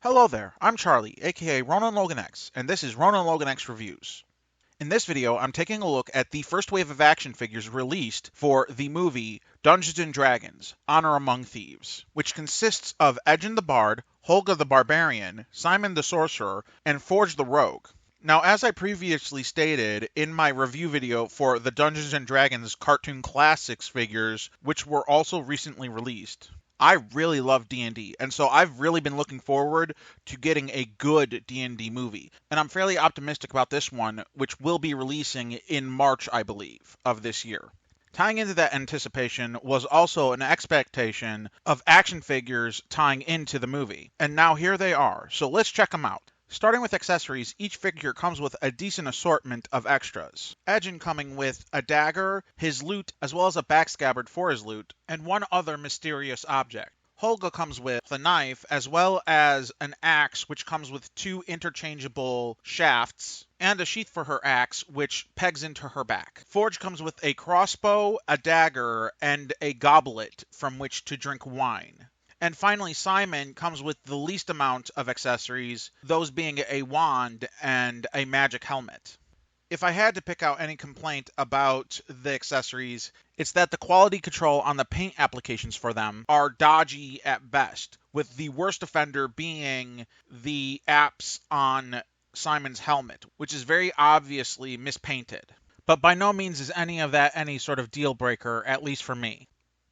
Hello there, I'm Charlie, aka Ronan Logan X, and this is Ronan Logan X Reviews. In this video, I'm taking a look at the first wave of action figures released for the movie Dungeons & Dragons: Honor Among Thieves, which consists of Edgin the Bard, Holga the Barbarian, Simon the Sorcerer, and Forge the Rogue. Now, as I previously stated in my review video for the Dungeons & Dragons Cartoon Classics figures, which were also recently released, I really love D&D, and so I've really been looking forward to getting a good D&D movie. And I'm fairly optimistic about this one, which will be releasing in March, I believe, of this year. Tying into that anticipation was also an expectation of action figures tying into the movie. And now here they are, so let's check them out. Starting with accessories, each figure comes with a decent assortment of extras. Edgin coming with a dagger, his lute, as well as a backscabbard for his lute, and one other mysterious object. Holga comes with a knife, as well as an axe, which comes with two interchangeable shafts, and a sheath for her axe, which pegs into her back. Forge comes with a crossbow, a dagger, and a goblet from which to drink wine. And finally, Simon comes with the least amount of accessories, those being a wand and a magic helmet. If I had to pick out any complaint about the accessories, it's that the quality control on the paint applications for them are dodgy at best, with the worst offender being the apps on Simon's helmet, which is very obviously mispainted. But by no means is any of that any sort of deal breaker, at least for me.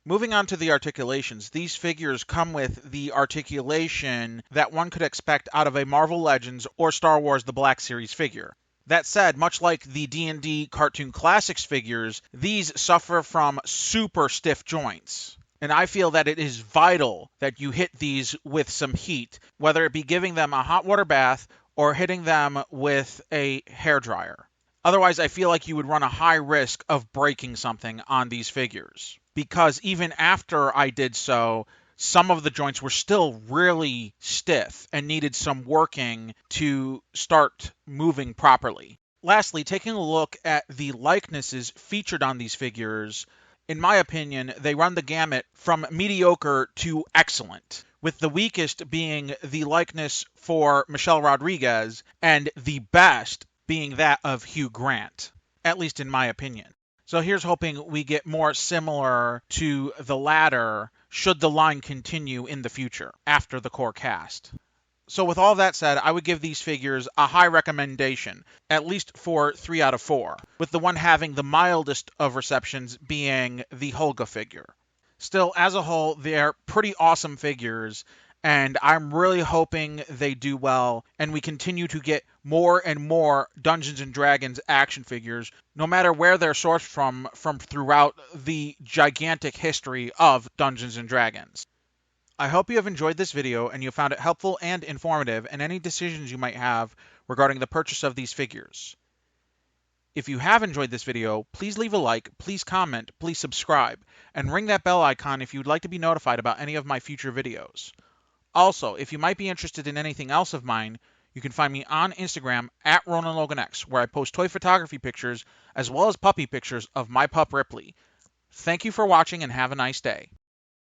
Moving on to the articulations, these figures come with the articulation that one could expect out of a Marvel Legends or Star Wars The Black Series figure. That said, much like the D&D Cartoon Classics figures, these suffer from super stiff joints. And I feel that it is vital that you hit these with some heat, whether it be giving them a hot water bath or hitting them with a hairdryer. Otherwise, I feel like you would run a high risk of breaking something on these figures. Because even after I did so, some of the joints were still really stiff and needed some working to start moving properly. Lastly, taking a look at the likenesses featured on these figures, in my opinion, they run the gamut from mediocre to excellent, with the weakest being the likeness for Michelle Rodriguez and the best being that of Hugh Grant, at least in my opinion. So here's hoping we get more similar to the latter should the line continue in the future after the core cast. So with all that said, I would give these figures a high recommendation, at least for 3 out of 4, with the one having the mildest of receptions being the Holga figure. Still, as a whole, they're pretty awesome figures, and I'm really hoping they do well, and we continue to get more and more Dungeons & Dragons action figures, no matter where they're sourced from throughout the gigantic history of Dungeons & Dragons. I hope you have enjoyed this video and you found it helpful and informative in any decisions you might have regarding the purchase of these figures. If you have enjoyed this video, please leave a like, please comment, please subscribe, and ring that bell icon if you would like to be notified about any of my future videos. Also, if you might be interested in anything else of mine, you can find me on Instagram at RonanLoganX, where I post toy photography pictures as well as puppy pictures of my pup Ripley. Thank you for watching and have a nice day.